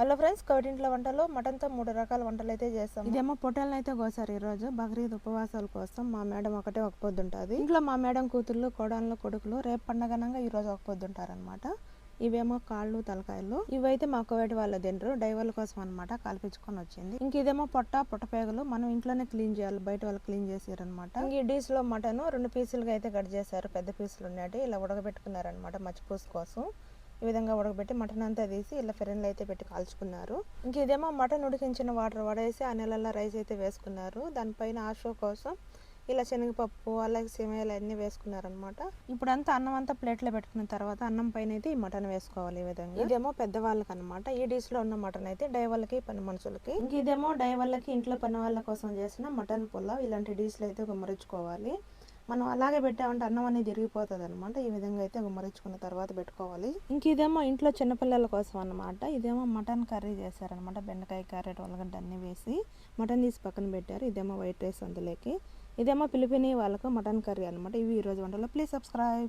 Hello friends, కవిటింట్ల వంటలో మటన్తో 3 రకాల వంటలు అయితే చేస్తాం. ఇదేమో పొట్టేలను అయితే కోసారు ఈరోజు బక్రీద్ ఉపవాసాల కోసం. మా మేడం ఒకటే ఒక పొద్దు ఉంటుంది ఇంట్లో. మా మేడం కూతుర్లు, కోడళ్ళు, కొడుకులు రేపు పండగనంగా ఈరోజు ఒక పొద్దు ఉంటారనమాట. ఇవేమో కాళ్ళు, తలకాయలు. ఇవైతే మా కోవేటి వాళ్ళు తినరు, డైవర్ల కోసం అనమాట కాల్పించుకొని వచ్చింది. ఇంక ఇదేమో పొట్టపేగలు మనం ఇంట్లోనే క్లీన్ చేయాలి, బయట వాళ్ళు క్లీన్ చేసారు అనమాట. ఈ డిష్ లో మటన్ 2 పీసులుగా అయితే కట్ చేశారు, పెద్ద పీసులు ఉన్నాయి. ఇలా ఉడకబెట్టుకున్నారనమాట మచ్చిపూసు కోసం. ఈ విధంగా ఉడకబెట్టి మటన్ అంతా తీసి ఇలా ఫెరెన్లు అయితే పెట్టి కాల్చుకున్నారు. ఇంక ఇదేమో మటన్ ఉడికించిన వాటర్ వడేసి ఆ నెలల్లో రైస్ అయితే వేసుకున్నారు. దానిపైన ఆషో కోసం ఇలా శనగపప్పు, అలాగే సేమియాలు అన్నీ వేసుకున్నారనమాట. ఇప్పుడంతా అన్నం అంతా ప్లేట్లో పెట్టుకున్న తర్వాత అన్నం పైన అయితే ఈ మటన్ వేసుకోవాలి. ఈ విధంగా ఇదేమో పెద్దవాళ్ళకి అనమాట. ఈ డిష్ లో ఉన్న మటన్ అయితే డైవర్లకి, పని మనుషులకి. ఇంక ఇదేమో డైవర్లకి, ఇంట్లో పని వాళ్ళ కోసం చేసిన మటన్ పులావ్. ఇలాంటి డిష్లు అయితే గుమ్మరించుకోవాలి. మనం అలాగే పెట్టామంటే అన్నం అనేది జరిగిపోతుంది అనమాట. ఈ విధంగా అయితే గుమ్మరించుకున్న తర్వాత పెట్టుకోవాలి. ఇంక ఇదేమో ఇంట్లో చిన్నపిల్లల కోసం అనమాట. ఇదేమో మటన్ కర్రీ చేశారనమాట. బెండకాయ, క్యారెట్, ఉల్లగడ్డ అన్నీ వేసి మటన్ తీసి పక్కన పెట్టారు. ఇదేమో వైట్ రైస్ అందులోకి. ఇదేమో పిలిపిని వాళ్ళకు మటన్ కర్రీ అనమాట. ఇవి ఈరోజు వంటలో. Please subscribe.